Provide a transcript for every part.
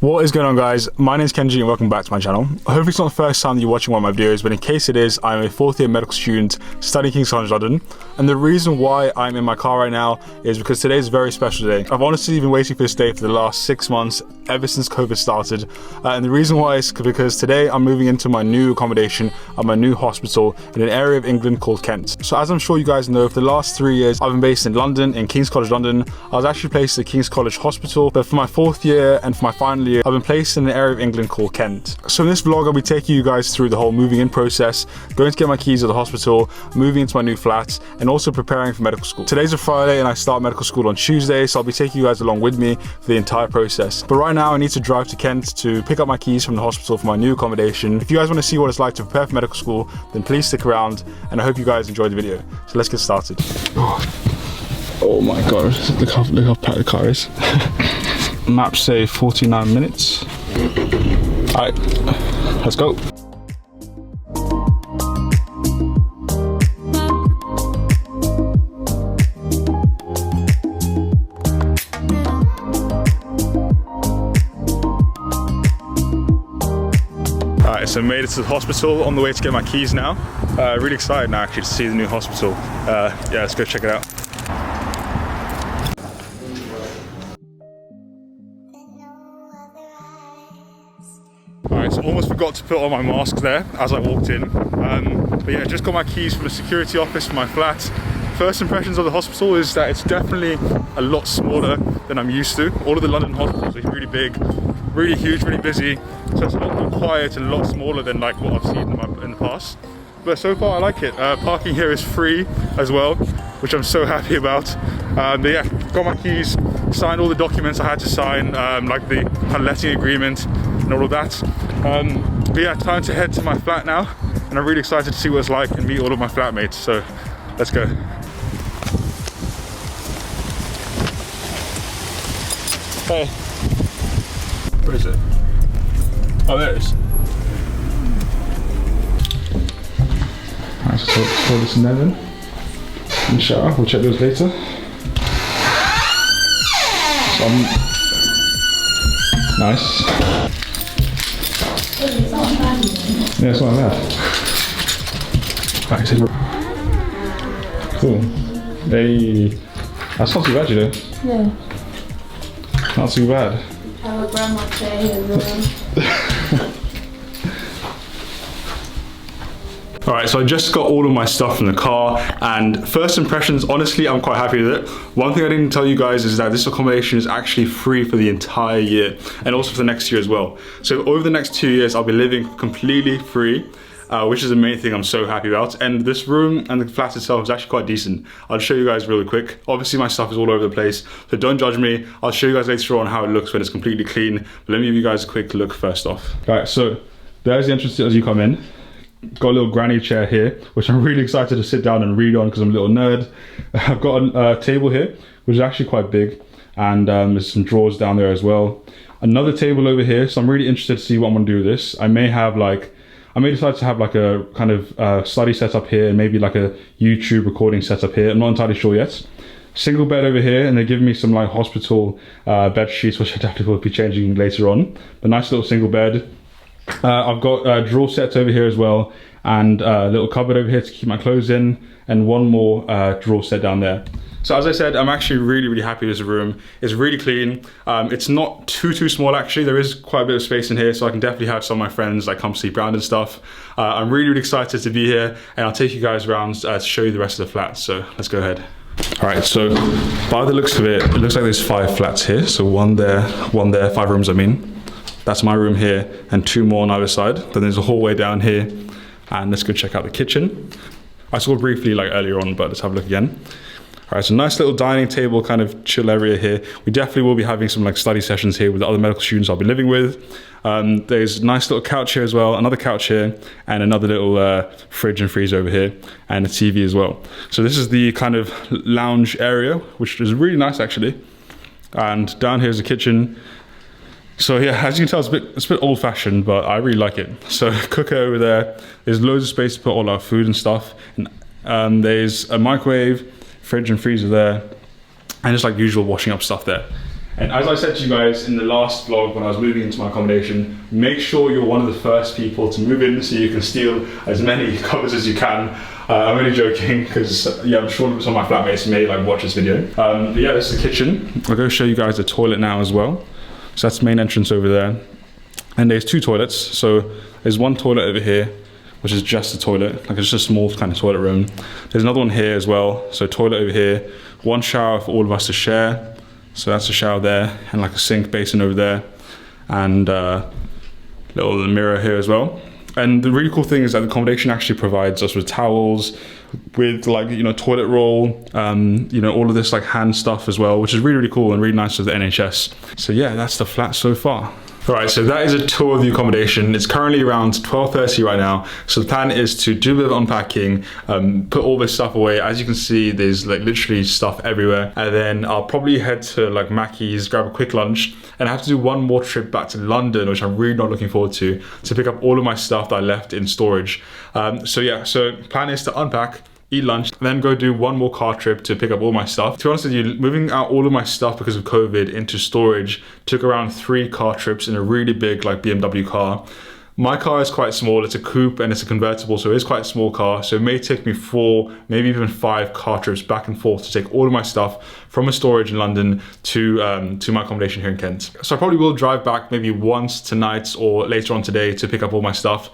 What is going on, guys? My name is Kenji and welcome back to my channel. Hopefully it's not the first time that you're watching one of my videos, but in case it is, I'm a fourth year medical student studying King's College London. And the reason why I'm in my car right now is because today is a very special day. I've honestly been waiting for this day for the last 6 months, ever since COVID started. And the reason why is because today I'm moving into my new accommodation at my new hospital in an area of England called Kent. So as I'm sure you guys know, for the last 3 years, I've been based in London, in King's College London. I was actually placed at King's College Hospital, but for my fourth year and for my final year, I've been placed in an area of England called Kent. So in this vlog, I'll be taking you guys through the whole moving in process, going to get my keys at the hospital, moving into my new flat, and also preparing for medical school. Today's a Friday and I start medical school on Tuesday, so I'll be taking you guys along with me for the entire process. But right now I need to drive to Kent to pick up my keys from the hospital for my new accommodation. If you guys want to see what it's like to prepare for medical school, then please stick around, and I hope you guys enjoyed the video. So let's get started. Oh my god, look how packed the car is. Maps say 49 minutes. Alright, let's go. Alright, so made it to the hospital, on the way to get my keys now. Really excited now actually to see the new hospital. Yeah, let's go check it out. Alright, so almost forgot to put on my mask there as I walked in. But yeah, just got my keys from the security office for my flat. First impressions of the hospital is that it's definitely a lot smaller than I'm used to. All of the London hospitals are really big, really huge, really busy. So it's a lot more quiet and a lot smaller than like what I've seen in the past. But so far I like it. Parking here is free as well, which I'm so happy about. But yeah, got my keys, signed all the documents I had to sign, like the kind of letting agreement and all of that. But yeah, time to head to my flat now, and I'm really excited to see what it's like and meet all of my flatmates, so let's go. Hey, where is it? Oh, there it is. Alright, so throw this in there then. And shower, we'll check those later. So nice. Yeah, it's not bad. Right, cool. Hey, that's not too bad, you know. Yeah. Not too bad. I have a grandma chair as well. Alright, so I just got all of my stuff in the car, and first impressions, honestly, I'm quite happy with it. One thing I didn't tell you guys is that this accommodation is actually free for the entire year, and also for the next year as well. So over the next 2 years, I'll be living completely free, which is the main thing I'm so happy about. And this room and the flat itself is actually quite decent. I'll show you guys really quick. Obviously my stuff is all over the place, so don't judge me. I'll show you guys later on how it looks when it's completely clean. But let me give you guys a quick look first off. Alright, so there's the entrance as you come in. Got a little granny chair here, which I'm really excited to sit down and read on because I'm a little nerd. I've got a table here, which is actually quite big, and there's some drawers down there as well. Another table over here, so I'm really interested to see what I'm gonna do with this. I may decide to have like a kind of study setup here, and maybe like a YouTube recording setup here. I'm not entirely sure yet. Single bed over here, and they're giving me some like hospital bed sheets, which I definitely will be changing later on. But nice little single bed. I've got drawer sets over here as well, and a little cupboard over here to keep my clothes in, and one more drawer set down there. So as I said, I'm actually really happy with this room. It's really clean. It's not too small actually. There is quite a bit of space in here, so I can definitely have some of my friends like come sleep around and stuff. I'm really excited to be here, and I'll take you guys around to show you the rest of the flat. So let's go ahead. Alright, so by the looks of it, it looks like there's 5 flats here. So one there, 5 rooms I mean. That's my room here, and 2 more on either side. Then there's a hallway down here, and let's go check out the kitchen. I saw it briefly like earlier on, but let's have a look again. All right, so nice little dining table, kind of chill area here. We definitely will be having some like study sessions here with the other medical students I'll be living with. There's a nice little couch here as well, another couch here, and another little fridge and freezer over here, and a TV as well. So this is the kind of lounge area, which is really nice actually. And down here is the kitchen. So yeah, as you can tell, it's a bit old-fashioned, but I really like it. So cooker over there. There's loads of space to put all our food and stuff. And there's a microwave, fridge and freezer there, and just like usual washing up stuff there. And as I said to you guys in the last vlog when I was moving into my accommodation, make sure you're one of the first people to move in so you can steal as many covers as you can. I'm only joking because yeah, I'm sure some of my flatmates may like watch this video. But yeah, this is the kitchen. I'll go show you guys the toilet now as well. So that's the main entrance over there. And there's 2 toilets. So there's one toilet over here, which is just a toilet, like it's just a small kind of toilet room. There's another one here as well. So toilet over here, one shower for all of us to share. So that's a shower there, and like a sink basin over there, and little mirror here as well. And the really cool thing is that the accommodation actually provides us with towels, with like, you know, toilet roll, you know, all of this like hand stuff as well, which is really, really cool and really nice of the NHS. So yeah, that's the flat so far. All right, so that is a tour of the accommodation. It's currently around 12:30 right now. So the plan is to do a bit of unpacking, put all this stuff away. As you can see, there's like literally stuff everywhere. And then I'll probably head to like Mackey's, grab a quick lunch, and I have to do one more trip back to London, which I'm really not looking forward to pick up all of my stuff that I left in storage. So yeah, so plan is to unpack, eat lunch, and then go do one more car trip to pick up all my stuff. To be honest with you, moving out all of my stuff because of COVID into storage took around 3 car trips in a really big like BMW car. My car is quite small, it's a coupe and it's a convertible, so it's quite a small car. So it may take me 4, maybe even 5 car trips back and forth to take all of my stuff from a storage in London to my accommodation here in Kent. So I probably will drive back maybe once tonight or later on today to pick up all my stuff.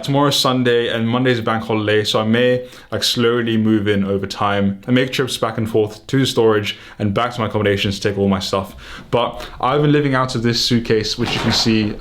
Tomorrow's Sunday and Monday's a bank holiday, so I may like slowly move in over time and make trips back and forth to the storage and back to my accommodations to take all my stuff. But I've been living out of this suitcase, which you can see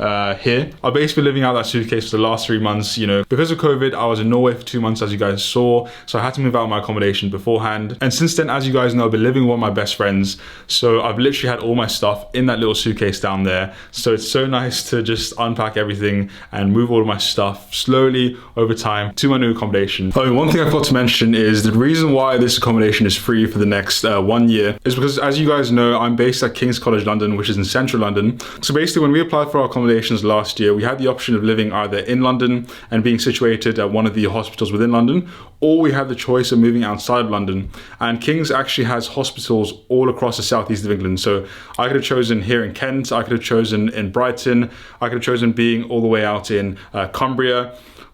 here. I've basically been living out that suitcase for the last 3 months. You know, because of COVID, I was in Norway for 2 months, as you guys saw, so I had to move out of my accommodation beforehand. And since then, as you guys know, I've been living with one of my best friends, so I've literally had all my stuff in that little suitcase down there. So it's so nice to just unpack everything and move all of my stuff slowly over time to my new accommodation. Oh, one thing I forgot to mention is the reason why this accommodation is free for the next 1 year is because, as you guys know, I'm based at King's College London, which is in central London. So basically, when we applied for our accommodations last year, we had the option of living either in London and being situated at one of the hospitals within London, or we had the choice of moving outside of London. And King's actually has hospitals all across the southeast of England. So I could have chosen here in Kent, I could have chosen in Brighton, I could have chosen being all the way out in Cumbria.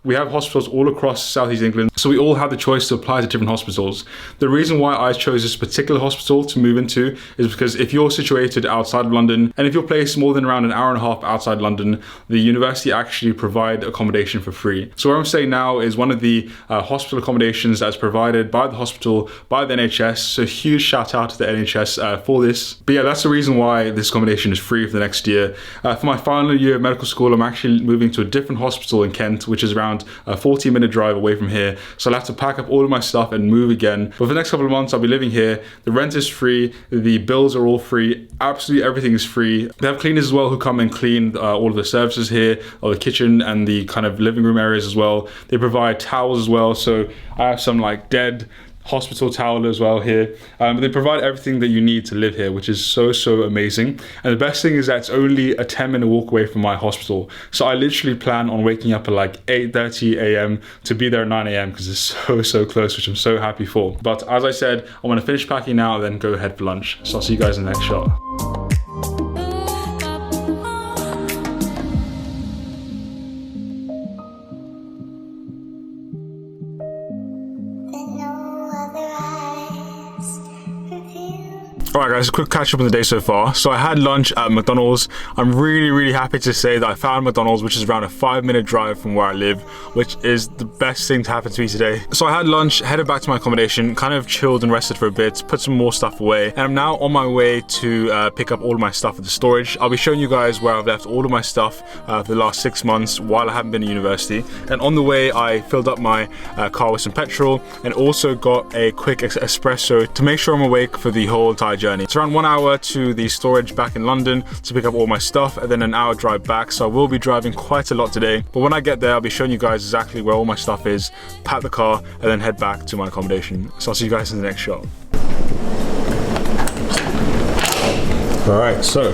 We have hospitals all across Southeast England, so we all have the choice to apply to different hospitals. The reason why I chose this particular hospital to move into is because if you're situated outside of London, and if you're placed more than around an hour and a half outside London, the university actually provide accommodation for free. So where I'm staying now is one of the hospital accommodations that's provided by the hospital, by the NHS, so huge shout out to the NHS for this. But yeah, that's the reason why this accommodation is free for the next year. For my final year of medical school, I'm actually moving to a different hospital in Kent, which is around a 40-minute drive away from here. So I'll have to pack up all of my stuff and move again. But for the next couple of months, I'll be living here. The rent is free. The bills are all free. Absolutely everything is free. They have cleaners as well who come and clean all of the services here, or the kitchen and the kind of living room areas as well. They provide towels as well. So I have some like dead hospital towel as well here. They provide everything that you need to live here, which is so amazing. And the best thing is that it's only a 10-minute walk away from my hospital. So I literally plan on waking up at like 8:30 a.m. to be there at 9 a.m. because it's so close, which I'm so happy for. But as I said, I want to finish packing now and then go ahead for lunch. So I'll see you guys in the next shot. Alright guys, a quick catch up on the day so far. So I had lunch at McDonald's. I'm really happy to say that I found McDonald's, which is around a 5-minute drive from where I live, which is the best thing to happen to me today. So I had lunch, headed back to my accommodation, kind of chilled and rested for a bit, put some more stuff away, and I'm now on my way to pick up all of my stuff at the storage. I'll be showing you guys where I've left all of my stuff for the last 6 months while I haven't been at university. And on the way, I filled up my car with some petrol and also got a quick espresso to make sure I'm awake for the whole entire journey. It's around 1 hour to the storage back in London to pick up all my stuff, and then an hour drive back, so I will be driving quite a lot today. But when I get there, I'll be showing you guys exactly where all my stuff is, pack the car, and then head back to my accommodation. So I'll see you guys in the next shot. Alright, so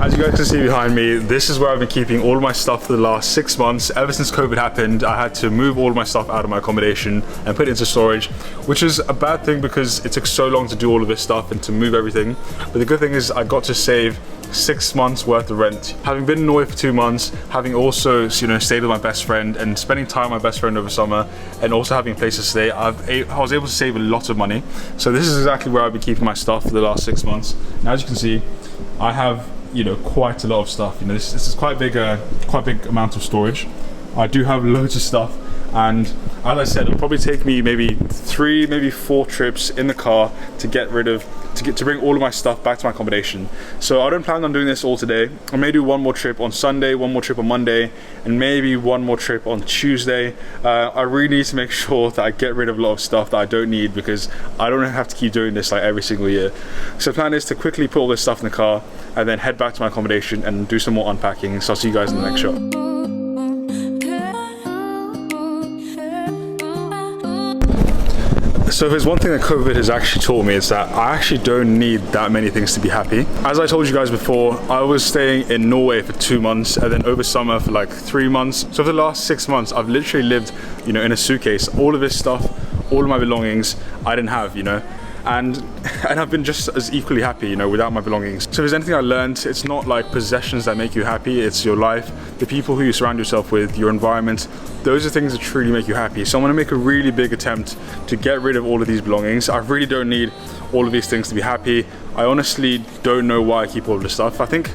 As you guys can see behind me, this is where I've been keeping all of my stuff for the last 6 months. Ever since COVID happened, I had to move all of my stuff out of my accommodation and put it into storage, which is a bad thing because it took so long to do all of this stuff and to move everything. But the good thing is I got to save 6 months worth of rent. Having been in Norway for 2 months, having also, you know, stayed with my best friend and spending time with my best friend over summer, and also having a place to stay, I was able to save a lot of money. So this is exactly where I've been keeping my stuff for the last 6 months. Now, as you can see, I have, you know, quite a lot of stuff. You know, this is quite big amount of storage. I do have loads of stuff, and as I said, it'll probably take me maybe 3, maybe 4 trips in the car to get rid of, to bring all of my stuff back to my accommodation. So I don't plan on doing this all today. I may do one more trip on Sunday, one more trip on Monday, and maybe one more trip on Tuesday. I really need to make sure that I get rid of a lot of stuff that I don't need, because I don't have to keep doing this like every single year. So the plan is to quickly put all this stuff in the car and then head back to my accommodation and do some more unpacking. So I'll see you guys in the next shot. So if there's one thing that COVID has actually taught me, is that I actually don't need that many things to be happy. As I told you guys before, I was staying in Norway for 2 months and then over summer for like 3 months. So for the last 6 months, I've literally lived, you know, in a suitcase. All of this stuff, all of my belongings, I didn't have, you know. And I've been just as equally happy, you know, without my belongings. So if there's anything I learned, it's not like possessions that make you happy, it's your life, the people who you surround yourself with, your environment. Those are things that truly make you happy. So I'm gonna make a really big attempt to get rid of all of these belongings. I really don't need all of these things to be happy. I honestly don't know why I keep all of this stuff. I think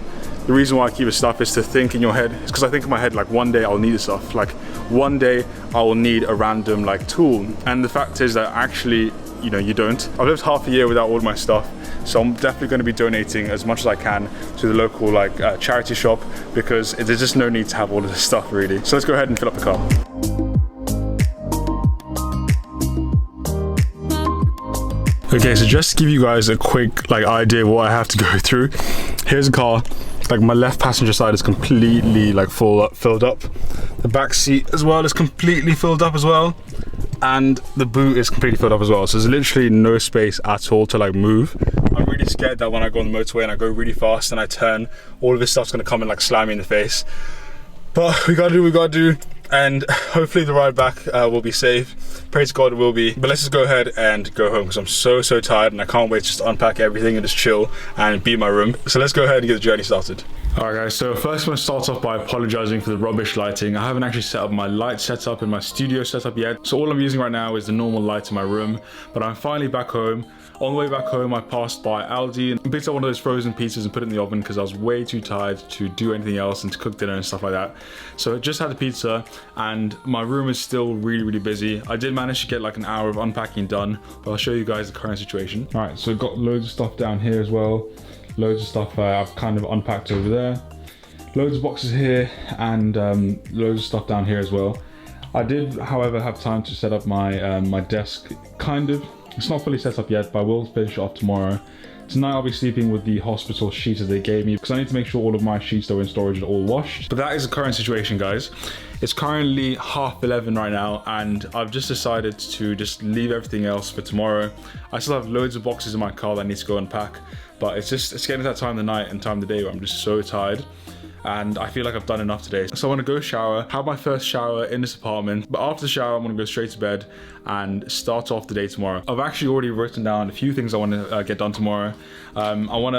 the reason why I keep this stuff is to think in your head. It's because I think in my head, like, one day I'll need this stuff. Like, one day I will need a random like tool. And the fact is that actually, you know, you don't. I've lived half a year without all of my stuff, so I'm definitely going to be donating as much as I can to the local like charity shop, because there's just no need to have all of this stuff really. So let's go ahead and fill up the car. Okay, so just to give you guys a quick like idea of what I have to go through. Here's a car. Like, my left passenger side is completely like filled up. The back seat as well is completely filled up as well. And the boot is completely filled up as well. So there's literally no space at all to like move. I'm really scared that when I go on the motorway and I go really fast and I turn, all of this stuff's gonna come and like slam me in the face. But we gotta do what we gotta do. And hopefully the ride back will be safe. Praise God it will be. But let's just go ahead and go home, because I'm so tired and I can't wait to just unpack everything and just chill and be in my room. So let's go ahead and get the journey started. Alright guys, so first I'm going to start off by apologizing for the rubbish lighting. I haven't actually set up my light setup in my studio setup yet. So all I'm using right now is the normal light in my room. But I'm finally back home. On the way back home, I passed by Aldi and picked up one of those frozen pizzas and put it in the oven, because I was way too tired to do anything else and to cook dinner and stuff like that. So I just had the pizza, and my room is still really busy. I did manage to get like an hour of unpacking done, but I'll show you guys the current situation. All right, so I've got loads of stuff down here as well. Loads of stuff I've kind of unpacked over there. Loads of boxes here, and loads of stuff down here as well. I did, however, have time to set up my my desk, kind of. It's not fully set up yet, but I will finish it off tomorrow. Tonight I'll be sleeping with the hospital sheets that they gave me, because I need to make sure all of my sheets that were in storage are all washed. But that is the current situation, guys. It's currently 11:30 right now, and I've just decided to just leave everything else for tomorrow. I still have loads of boxes in my car that I need to go unpack, but it's getting to that time of the night and time of the day where I'm just so tired. And I feel like I've done enough today. So I want to go shower, have my first shower in this apartment. But after the shower, I'm going to go straight to bed and start off the day tomorrow. I've actually already written down a few things I want to get done tomorrow. I want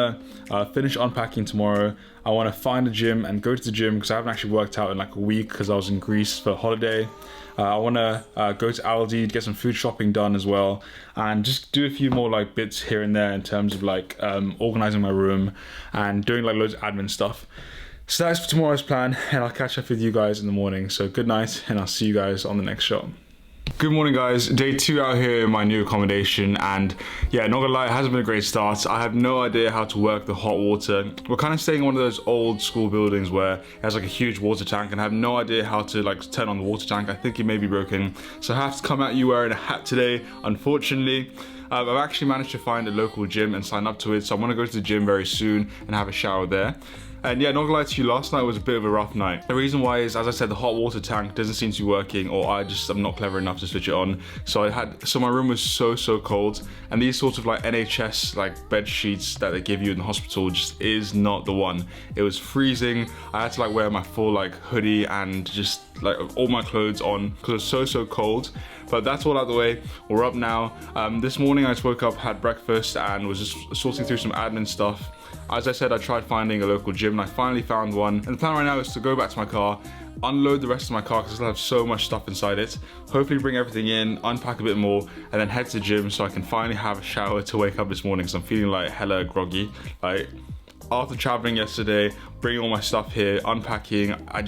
to finish unpacking tomorrow. I want to find a gym and go to the gym, because I haven't actually worked out in like a week because I was in Greece for a holiday. I want to go to Aldi to get some food shopping done as well, and just do a few more like bits here and there in terms of like organizing my room and doing like loads of admin stuff. So that's for tomorrow's plan, and I'll catch up with you guys in the morning. So good night, and I'll see you guys on the next shot. Good morning guys, day 2 out here in my new accommodation, and yeah, not gonna lie, it hasn't been a great start. I have no idea how to work the hot water. We're kind of staying in one of those old school buildings where it has like a huge water tank, and I have no idea how to like turn on the water tank. I think it may be broken. So I have to come at you wearing a hat today, unfortunately. I've actually managed to find a local gym and sign up to it, so I'm gonna go to the gym very soon and have a shower there. And yeah, not gonna lie to you, last night was a bit of a rough night. The reason why is, as I said, the hot water tank doesn't seem to be working, or I'm not clever enough to switch it on. So my room was so cold, and these sorts of like NHS like bed sheets that they give you in the hospital just is not the one. It was freezing. I had to like wear my full like hoodie and just like all my clothes on because it was so cold. But that's all out of the way. We're up now. This morning I just woke up, had breakfast, and was just sorting through some admin stuff. As I said, I tried finding a local gym and I finally found one. And the plan right now is to go back to my car, unload the rest of my car because I still have so much stuff inside it. Hopefully bring everything in, unpack a bit more, and then head to the gym so I can finally have a shower to wake up this morning because I'm feeling like hella groggy. Like, after traveling yesterday, bringing all my stuff here, unpacking, I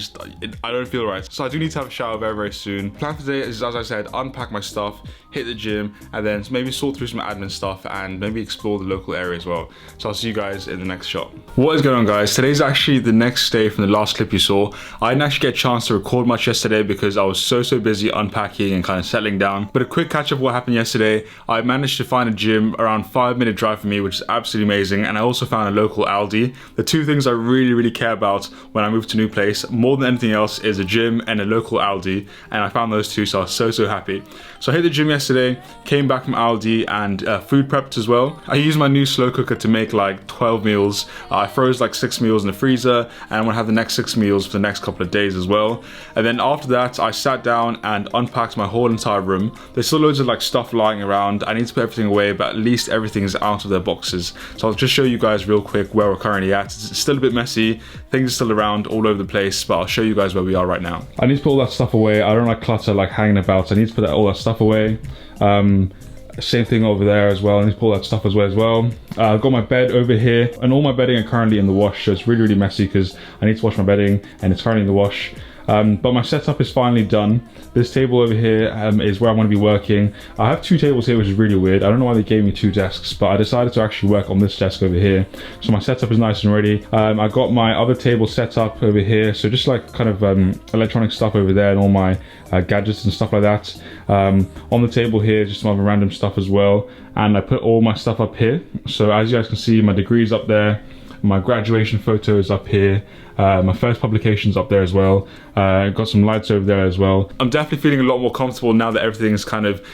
don't feel right. So I do need to have a shower very soon. Plan for today is, as I said, unpack my stuff, hit the gym, and then maybe sort through some admin stuff and maybe explore the local area as well. So I'll see you guys in the next shot. What is going on, guys? Today's actually the next day from the last clip you saw. I didn't actually get a chance to record much yesterday because I was so busy unpacking and kind of settling down. But a quick catch up of what happened yesterday. I managed to find a gym around 5-minute drive from me, which is absolutely amazing. And I also found a local Aldi. The two things I really care about when I move to a new place, more than anything else, is a gym and a local Aldi. And I found those two, so I was so happy. So I hit the gym yesterday, came back from Aldi, and food prepped as well. I used my new slow cooker to make like 12 meals. I froze like 6 meals in the freezer, and I'm gonna have the next 6 meals for the next couple of days as well. And then after that, I sat down and unpacked my whole entire room. There's still loads of like stuff lying around. I need to put everything away, but at least everything is out of their boxes. So I'll just show you guys real quick where we're currently at. It's still a bit messy. Things are still around all over the place, but I'll show you guys where we are right now. I need to put all that stuff away. I don't like clutter like hanging about. I need to put all that stuff away. Same thing over there as well. I need to pull that stuff away as well. I've got my bed over here, and all my bedding are currently in the wash, so it's really messy because I need to wash my bedding and it's currently in the wash. But my setup is finally done. This table over here is where I'm going to be working. I have 2 tables here, which is really weird. I don't know why they gave me 2 desks, but I decided to actually work on this desk over here. So my setup is nice and ready. I got my other table set up over here. So just like kind of electronic stuff over there and all my gadgets and stuff like that. On the table here, just some other random stuff as well. And I put all my stuff up here. So as you guys can see, my degree's up there. My graduation photo is up here. My first publication's up there as well. Got some lights over there as well. I'm definitely feeling a lot more comfortable now that everything is kind of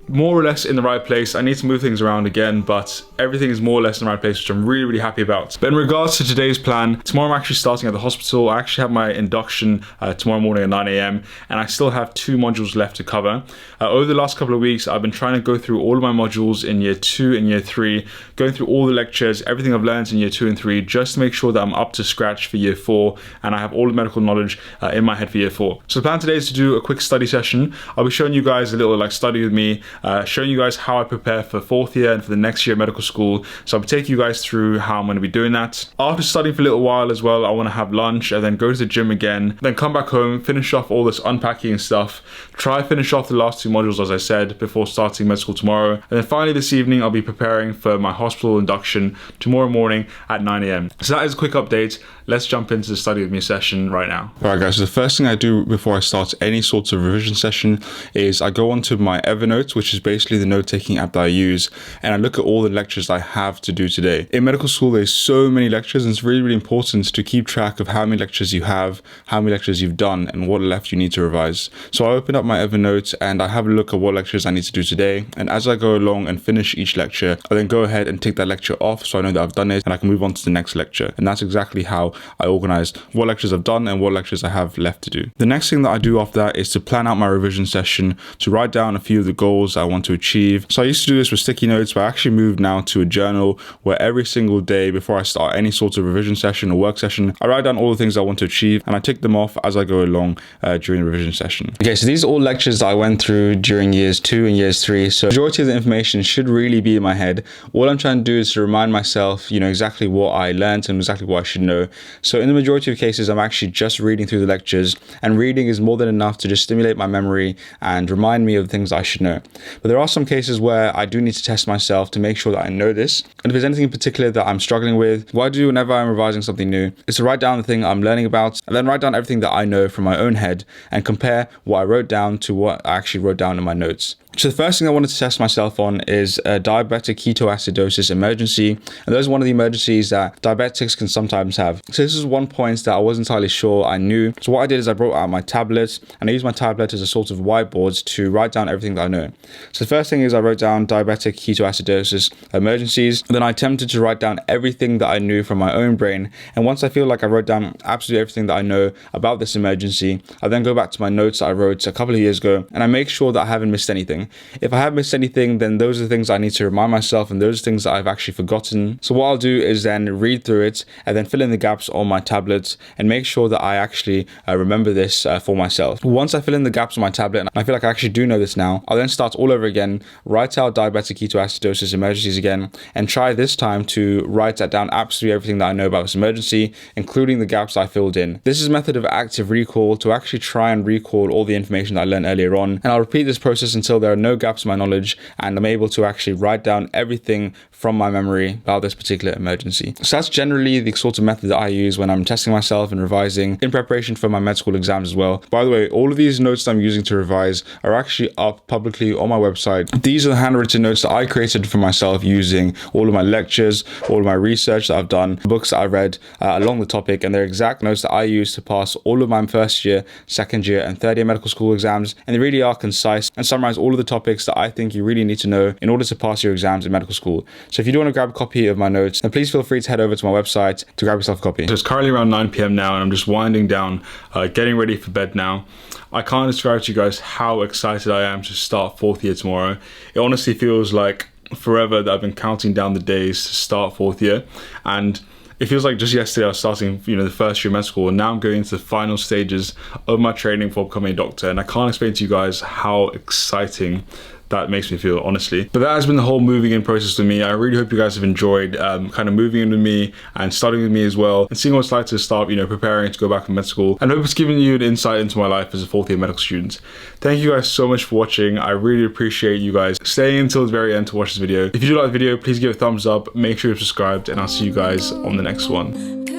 more or less in the right place. I need to move things around again, but everything is more or less in the right place, which I'm really happy about. But in regards to today's plan, tomorrow I'm actually starting at the hospital. I actually have my induction tomorrow morning at 9 AM, and I still have 2 modules left to cover. Over the last couple of weeks, I've been trying to go through all of my modules in year 2 and year 3, going through all the lectures, everything I've learned in year 2 and 3, just to make sure that I'm up to scratch for year 4, and I have all the medical knowledge in my head for year 4. So the plan today is to do a quick study session. I'll be showing you guys a little like study with me, showing you guys how I prepare for 4th year and for the next year of medical school. So I'll take you guys through how I'm going to be doing that. After studying for a little while as well, I want to have lunch and then go to the gym again, then come back home, finish off all this unpacking and stuff, try finish off the last 2 modules as I said before starting med school tomorrow, and then finally this evening I'll be preparing for my hospital induction tomorrow morning at 9 AM. So that is a quick update. Let's jump into the study with me session right now. Alright guys, so the first thing I do before I start any sort of revision session is I go onto my Evernote, which is basically the note-taking app that I use, and I look at all the lectures I have to do today. In medical school, there's so many lectures, and it's really important to keep track of how many lectures you have, how many lectures you've done, and what left you need to revise. So I open up my Evernote and I have a look at what lectures I need to do today, and as I go along and finish each lecture, I then go ahead and tick that lecture off so I know that I've done it and I can move on to the next lecture. And that's exactly how I organize what lectures I've done and what lectures I have left to do. The next thing that I do after that is to plan out my revision session, to write down a few of the goals I want to achieve. So I used to do this with sticky notes, but I actually moved now to a journal where every single day before I start any sort of revision session or work session, I write down all the things I want to achieve and I tick them off as I go along during the revision session. Okay, so these are all lectures that I went through during years 2 and years 3. So the majority of the information should really be in my head. All I'm trying to do is to remind myself, exactly what I learned and exactly what I should know. So in the majority of cases, I'm actually just reading through the lectures, and reading is more than enough to just stimulate my memory and remind me of things I should know. But there are some cases where I do need to test myself to make sure that I know this. And if there's anything in particular that I'm struggling with, what I do whenever I'm revising something new is to write down the thing I'm learning about and then write down everything that I know from my own head and compare what I wrote down to what I actually wrote down in my notes. So the first thing I wanted to test myself on is a diabetic ketoacidosis emergency, and those are one of the emergencies that diabetics can sometimes have. So this is one point that I wasn't entirely sure I knew. So what I did is I brought out my tablet, and I used my tablet as a sort of whiteboard to write down everything that I know. So the first thing is I wrote down diabetic ketoacidosis emergencies, and then I attempted to write down everything that I knew from my own brain. And once I feel like I wrote down absolutely everything that I know about this emergency, I then go back to my notes that I wrote a couple of years ago, and I make sure that I haven't missed anything. If I have missed anything, then those are the things I need to remind myself, and those are things that I've actually forgotten. So what I'll do is then read through it and then fill in the gaps on my tablet and make sure that I actually remember this for myself. Once I fill in the gaps on my tablet and I feel like I actually do know this now, I'll then start all over again, write out diabetic ketoacidosis emergencies again, and try this time to write that down absolutely everything that I know about this emergency, including the gaps I filled in. This is a method of active recall to actually try and recall all the information that I learned earlier on, and I'll repeat this process until there are no gaps in my knowledge and I'm able to actually write down everything from my memory about this particular emergency. So that's generally the sort of method that I use when I'm testing myself and revising in preparation for my med school exams as well. By the way, all of these notes that I'm using to revise are actually up publicly on my website. These are the handwritten notes that I created for myself using all of my lectures, all of my research that I've done, books that I read along the topic, and they're exact notes that I use to pass all of my first year, second year, and third year medical school exams, and they really are concise and summarize all of the topics that I think you really need to know in order to pass your exams in medical school. So if you do want to grab a copy of my notes, then please feel free to head over to my website to grab yourself a copy. So it's currently around 9 p.m. now, and I'm just winding down, getting ready for bed now. I can't describe to you guys how excited I am to start fourth year tomorrow. It honestly feels like forever that I've been counting down the days to start fourth year, and it feels like just yesterday I was starting, the first year of med school, and now I'm going into the final stages of my training for becoming a doctor, and I can't explain to you guys how exciting that makes me feel, honestly. But that has been the whole moving in process with me. I really hope you guys have enjoyed kind of moving in with me and studying with me as well, and seeing what it's like to start, preparing to go back to med school, and hope it's given you an insight into my life as a fourth year medical student. Thank you guys so much for watching. I really appreciate you guys staying until the very end to watch this video. If you do like the video, please give it a thumbs up, make sure you're subscribed, and I'll see you guys on the next one.